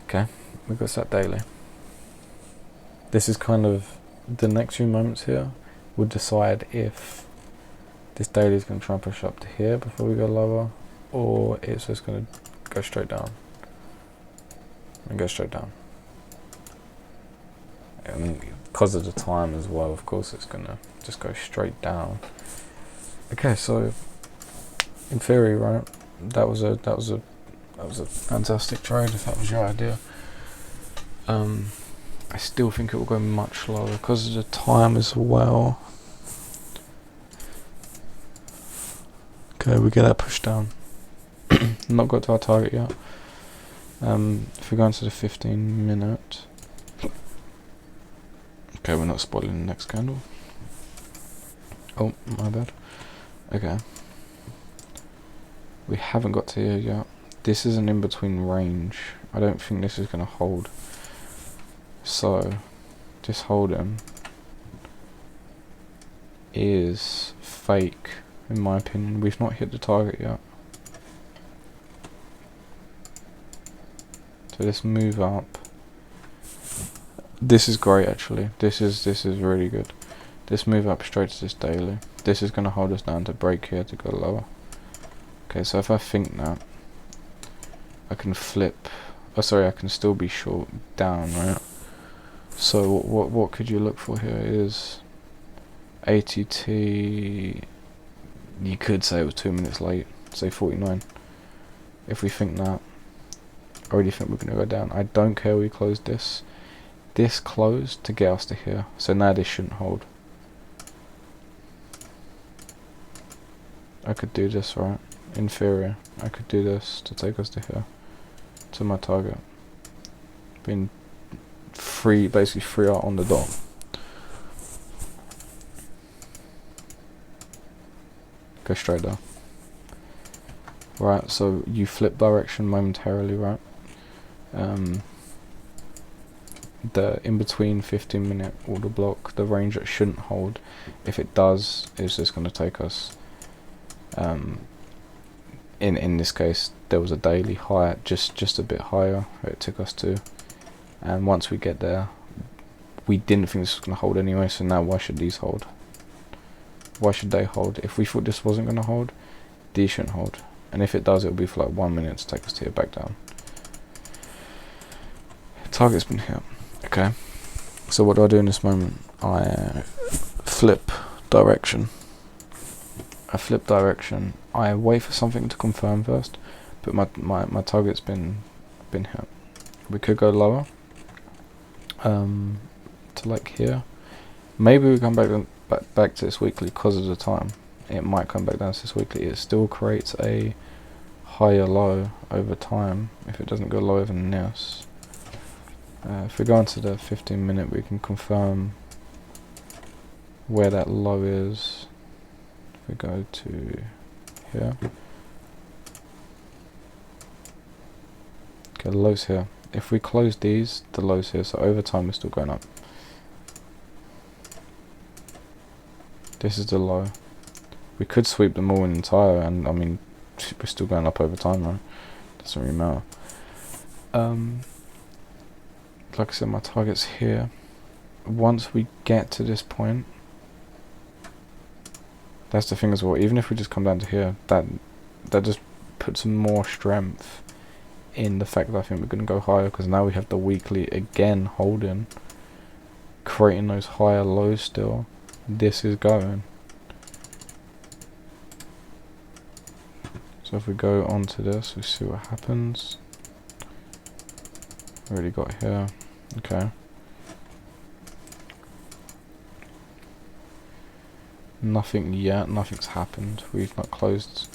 Okay, we've got set daily. This is kind of the next few moments here would decide if this daily is going to try and push up to here before we go lower, or it's just going to go straight down and go straight down. And because of the time as well, of course, it's going to just go straight down. Okay, so in theory, right, that was a fantastic trade if that was your idea. I still think it will go much lower because of the time as well. Okay, we get that pushed down. Not got to our target yet. If we go into the 15-minute, okay, we're not spoiling the next candle. Oh, my bad. Okay, we haven't got to here yet. This is an in-between range. I don't think this is going to hold. So, this holding is fake, in my opinion. We've not hit the target yet. So this move up. This is great, actually. This is really good. This move up straight to this daily. This is going to hold us down to break here to go lower. Okay, so if I think that, I can flip. Oh, sorry, I can still be short down, right? So what could you look for here is ATT. You could say it was 2 minutes late, say 49. If we think that, I already think we're going to go down. I don't care we close this. This closed to get us to here, so now this shouldn't hold. I could do this, right? In theory, I could do this to take us to here, to my target. Being free, basically free out on the dot. Go straight there. Right, so you flip direction momentarily, right? The in-between 15-minute order block, the range that shouldn't hold, if it does, it's just going to take us, in this case, there was a daily high, just a bit higher, it took us to, and once we get there, we didn't think this was going to hold anyway, so now why should these hold? Why should they hold? If we thought this wasn't going to hold, these shouldn't hold, and if it does, it'll be for like 1 minute to take us to here back down. Target's been hit. Okay, so what do I do in this moment? I flip direction. I wait for something to confirm first, but my target's been hit. We could go lower, to like here. Maybe we come back to this weekly because of the time. it might come back down to this weekly. It still creates a higher low over time if it doesn't go lower than this. If we go into the 15-minute, we can confirm where that low is. If we go to here, okay, the low's here. If we close these, the low's here, so over time we're still going up. This is the low. We could sweep them all in entire, and I mean, we're still going up over time, right? Doesn't really matter. Like I said, my target's here. Once we get to this point, that's the thing as well. Even if we just come down to here, that just puts some more strength in the fact that I think we're going to go higher, because now we have the weekly again holding, creating those higher lows still. This is going. So if we go onto this, we see what happens. Already got here. Okay. Nothing yet. Nothing's happened. We've not closed.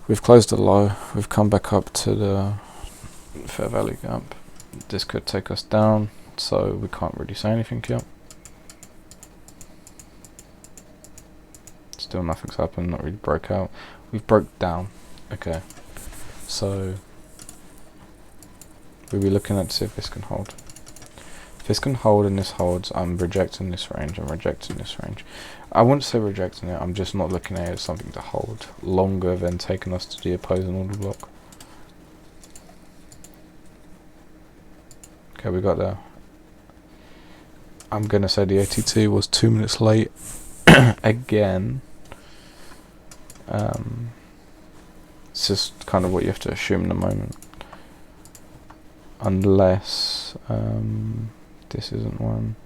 We've closed the low. We've come back up to the Fair Value Gap. This could take us down, so we can't really say anything yet. Still nothing's happened. Not really broke out. We've broke down. Okay. So we'll be looking at to see if this can hold. If this can hold and this holds, I'm rejecting this range. I'm rejecting this range. I wouldn't say rejecting it. I'm just not looking at it as something to hold longer than taking us to the opposing order block. Okay, we got there. I'm gonna say the ATT was 2 minutes late again. It's just kind of what you have to assume in the moment, unless this isn't one.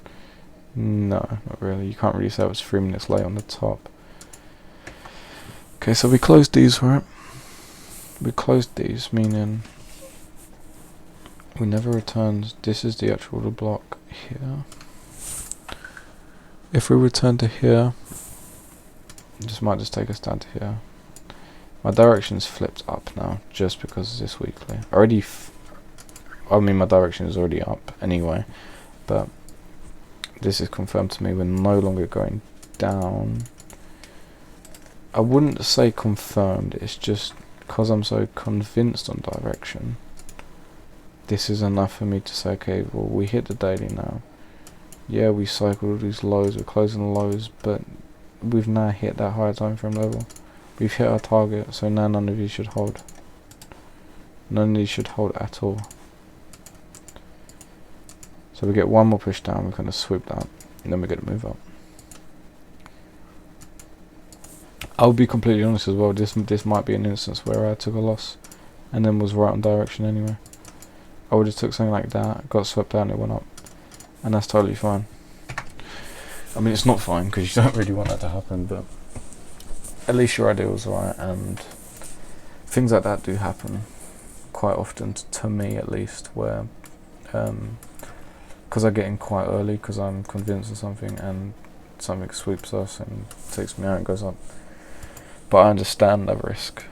No, not really. You can't really say it was 3 minutes late on the top. Okay, so we closed these, right? We closed these, meaning we never returned. This is the actual order block here. If we return to here, this might just take us down to here. My direction's flipped up now, just because of this weekly. I mean, my direction is already up anyway, but this is confirmed to me we're no longer going down. I wouldn't say confirmed, it's just because I'm so convinced on direction. This is enough for me to say, okay, well, we hit the daily now. Yeah, we cycled all these lows, we're closing the lows, but we've now hit that higher time frame level. We've hit our target, so now none of these should hold. None of these should hold at all. So we get one more push down, we kind of swoop that, and then we're going to move up. I'll be completely honest as well, this might be an instance where I took a loss, and then was right on direction anyway. I would have took something like that, got swept down, it went up, and that's totally fine. I mean, it's not fine, because you don't really want that to happen, but at least your idea was right, and things like that do happen quite often, to me at least, where because I get in quite early because I'm convinced of something, and something sweeps us and takes me out and goes up. But I understand that risk.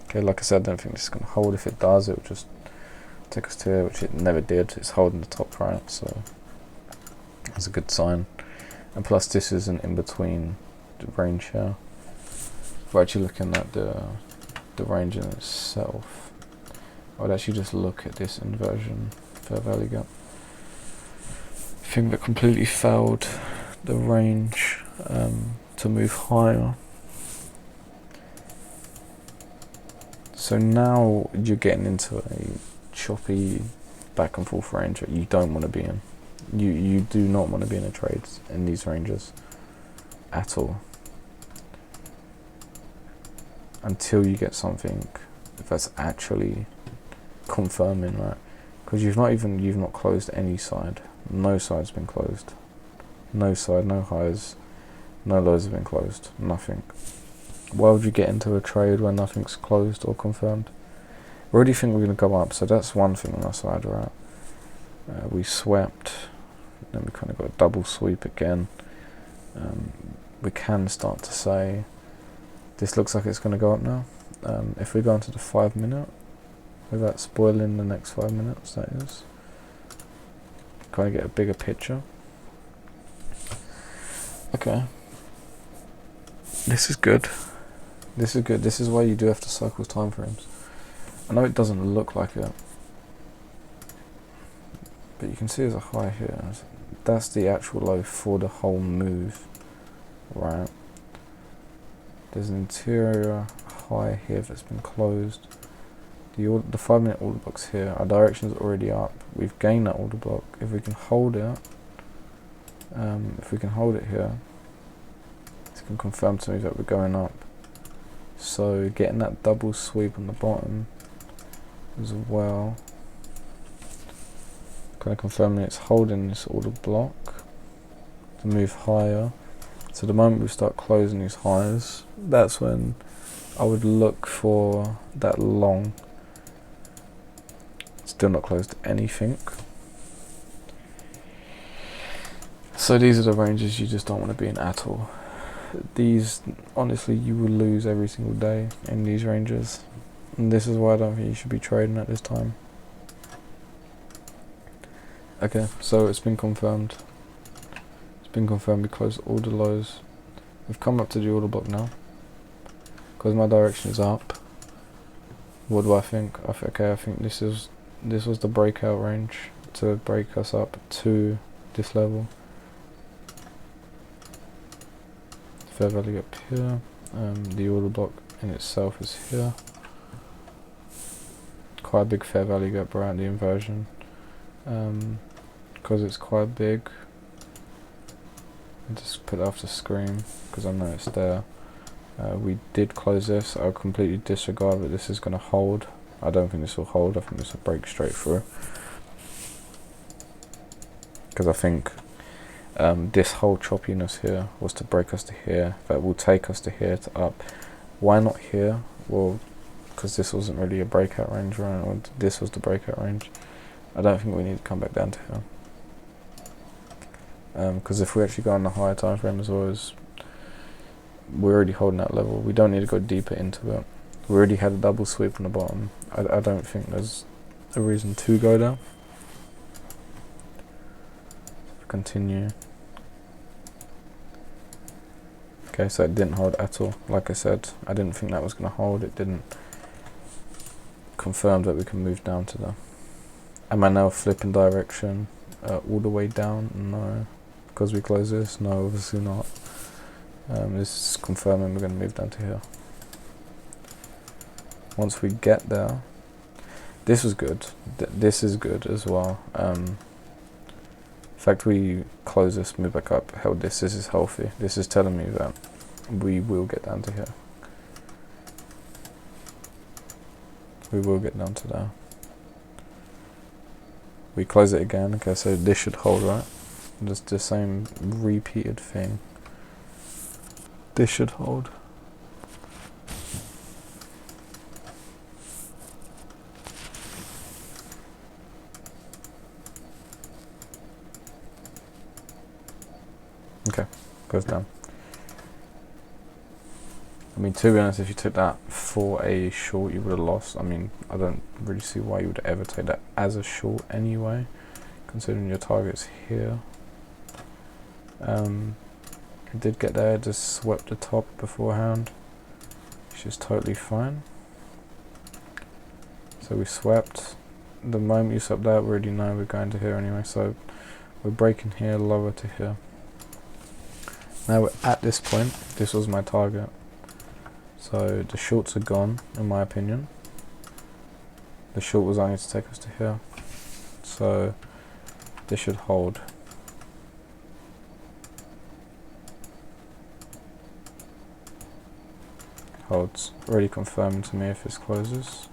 Okay, like I said, I don't think this is going to hold. If it does, it will just take us to here, which it never did. It's holding the top right, so that's a good sign. And plus, this isn't in between the range here. If we're actually looking at the range in itself, I would actually just look at this inversion Fair Value Gap. Thing that completely failed the range to move higher. So now you're getting into a choppy back and forth range that you don't want to be in. You do not want to be in a trade in these ranges at all, until you get something that's actually confirming, right? Because you've not closed any side. No side's been closed. No side, no highs, no lows have been closed. Nothing. Why would you get into a trade when nothing's closed or confirmed? I already think we're going to go up, so that's one thing on our side, right? We swept, then we kind of got a double sweep again. we can start to say this looks like it's going to go up now. If we go into the 5 minute, without spoiling the next 5 minutes, that is, kind of get a bigger picture. Okay, this is good. This is good. This is why you do have to cycle time frames. I know it doesn't look like it, but you can see there's a high here. That's the actual low for the whole move, right? There's an interior high here that's been closed. The 5 minute order block's here. Our direction's already up. We've gained that order block. If we can hold it, here, it's going to confirm to me that we're going up. So getting that double sweep on the bottom as well, kind of confirming it's holding this order block to move higher. So the moment we start closing these highs, that's when I would look for that long. Still not closed anything. So these are the ranges you just don't want to be in at all. These, honestly, you will lose every single day in these ranges. And this is why I don't think you should be trading at this time. Okay, so it's been confirmed. It's been confirmed we closed all the lows. We've come up to the order block now. Because my direction is up. What do I think? I think this was the breakout range to break us up to this level. Fair value up here. The order block in itself is here. Quite a big fair value gap around the inversion. Because it's quite big. I'll just put it off the screen because I know it's there. We did close this. I'll completely disregard that this is going to hold. I don't think this will hold. I think this will break straight through. Because I think this whole choppiness here was to break us to here. That will take us to here to up. Why not here? Well, because this wasn't really a breakout range, right? Or this was the breakout range. I don't think we need to come back down to here. Because if we actually go on the higher time frame as well, as we're already holding that level, we don't need to go deeper into it. We already had a double sweep on the bottom. I don't think there's a reason to go there. Continue. Okay, so it didn't hold at all. Like I said, I didn't think that was going to hold. It didn't confirm that we can move down to there. Am I now flipping direction all the way down? No. Because we close this? No, obviously not. This is confirming we're going to move down to here. Once we get there, this was good. This is good as well. In fact, we close this, move back up, held this. This is healthy. This is telling me that we will get down to here. We will get down to there. We close it again. Okay, so this should hold, right? Just the same repeated thing. This should hold. Okay, goes down. I mean, to be honest, if you took that for a short, you would have lost. I mean, I don't really see why you would ever take that as a short anyway, considering your target's here. It did get there, just swept the top beforehand, which is totally fine. So we swept. The moment you swept that, we already know we're going to here anyway, so we're breaking here, lower to here. Now we're at this point. This was my target. So the shorts are gone, in my opinion. The short was only to take us to here. So this should hold. Holds. Already confirming to me if this closes.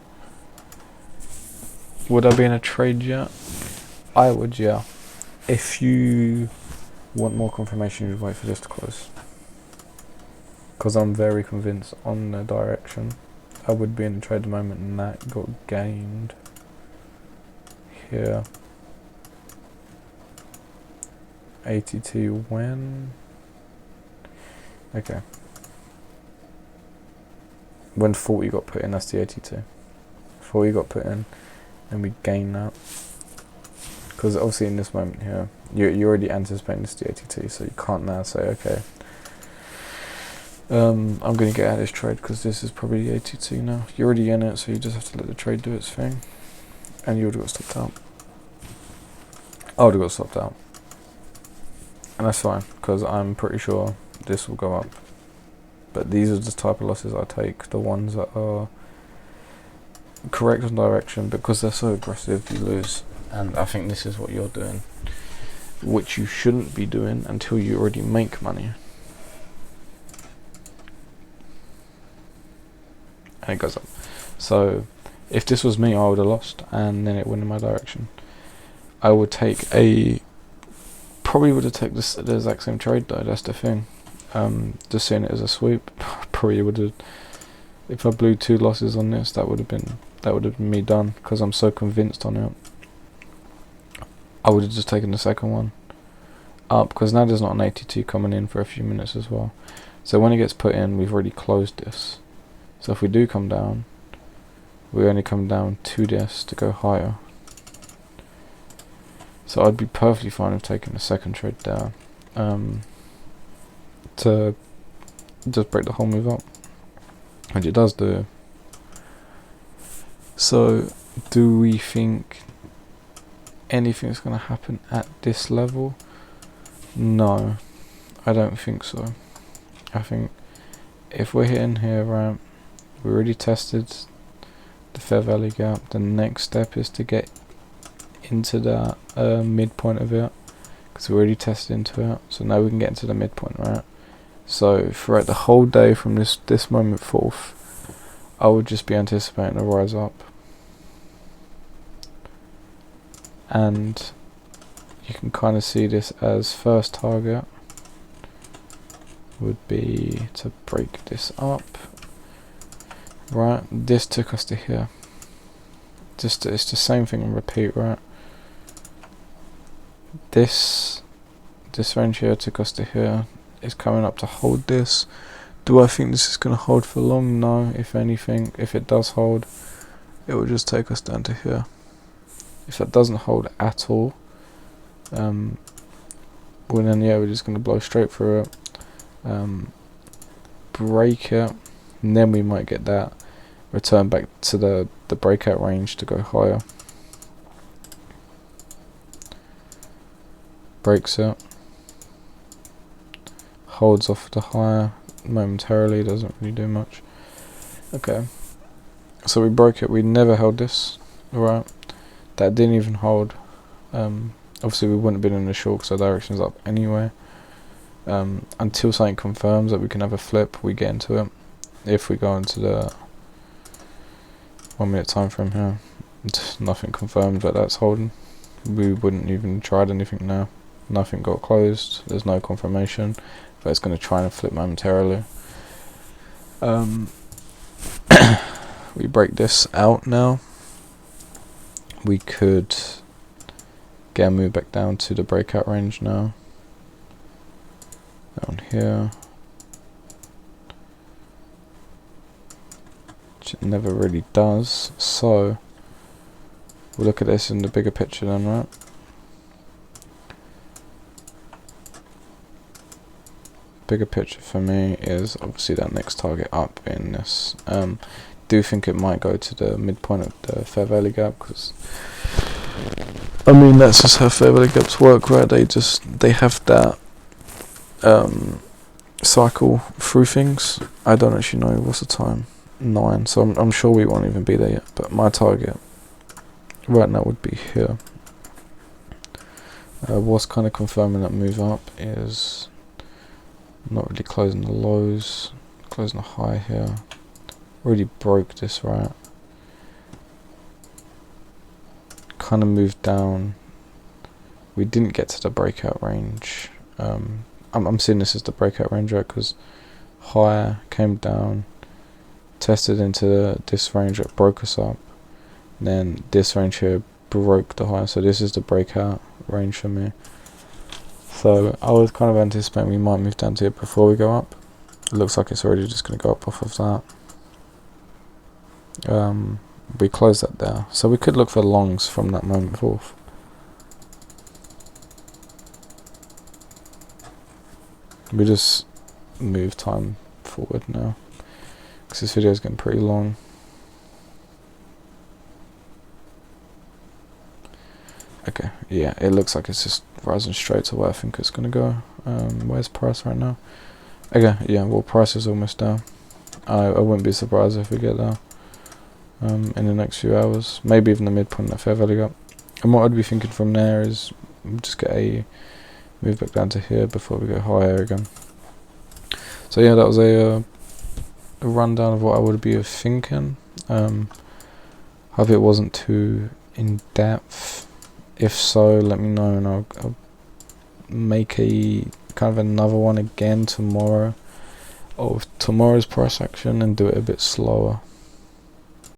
Would I be in a trade yet? I would, yeah. If you want more confirmation, you'd wait for this to close. Because I'm very convinced on the direction. I would be in a trade at the moment, and that got gained here. ATT when? Okay. When 40 got put in, that's the 82. 40 got put in, and we gain that. Because obviously in this moment here, you're already anticipating this the 82, so you can't now say, okay, I'm going to get out of this trade because this is probably the 82 now. You're already in it, so you just have to let the trade do its thing. And you would have got stopped out. I would have got stopped out. And that's fine, because I'm pretty sure this will go up. But these are the type of losses I take, the ones that are correct on direction, because they're so aggressive, you lose. And I think this is what you're doing, which you shouldn't be doing until you already make money. And it goes up. So if this was me, I would have lost, and then it went in my direction. I would probably would have taken the exact same trade though, that's the thing. Just seeing it as a sweep, probably would have, if I blew 2 losses on this, that would have been me done, because I'm so convinced on it. I would have just taken the second one up, because now there's not an 82 coming in for a few minutes as well. So when it gets put in, we've already closed this. So if we do come down, we only come down to this to go higher. So I'd be perfectly fine with taking the second trade down, to just break the whole move up, which it does do. So do we think anything's going to happen at this level? No, I don't think so. I think if we're hitting here, right, we already tested the Fair Value Gap. The next step is to get into that midpoint of it, because we already tested into it. So now we can get into the midpoint, right? So throughout the whole day from this moment forth, I would just be anticipating a rise up. And you can kind of see this as first target would be to break this up. Right, this took us to here. It's the same thing and repeat, right? This range here took us to here. It's coming up to hold this. Do I think this is going to hold for long? No. If anything, if it does hold, it will just take us down to here. If that doesn't hold at all, well then yeah, we're just going to blow straight through it, break it, and then we might get that return back to the breakout range to go higher. Breaks it, holds off the higher momentarily, doesn't really do much. Okay, so we broke it, we never held this, right? That didn't even hold. Obviously we wouldn't have been in the short because our direction's up anyway. Until something confirms that we can have a flip, we get into it. If we go into the 1 minute time frame here, nothing confirmed that that's holding. We wouldn't even tried anything now. Nothing got closed. There's no confirmation that it's going to try and flip momentarily. We break this out now. We could get a move back down to the breakout range now. Down here. Which it never really does. So we'll look at this in the bigger picture then, right? Bigger picture for me is obviously that next target up in this. Do think it might go to the midpoint of the Fair Value Gap, because I mean that's just how Fair Value Gaps work, right? They have that cycle through things. I don't actually know what's the time, 9, so I'm sure we won't even be there yet, but my target right now would be here. What's kind of confirming that move up is not really closing the lows, closing the high here. Already broke this, right? Kind of moved down. We didn't get to the breakout range. I'm seeing this as the breakout range, right? Because higher came down, tested into this range that broke us up. Then this range here broke the high, so this is the breakout range for me. So I was kind of anticipating we might move down to it before we go up. It looks like it's already just going to go up off of that. We close that there, so we could look for longs from that moment forth. We just move time forward now because this video is getting pretty long. Okay, yeah, it looks like it's just rising straight to where I think it's gonna go. Where's price right now? Okay, yeah, well, price is almost down. I wouldn't be surprised if we get there in the next few hours, maybe even the midpoint that Fair Value got. And what I'd be thinking from there is just get a move back down to here before we go higher again. So yeah, that was a rundown of what I would be thinking. Hope it wasn't too in depth. If so, let me know, and I'll make a kind of another one again tomorrow of tomorrow's price action and do it a bit slower.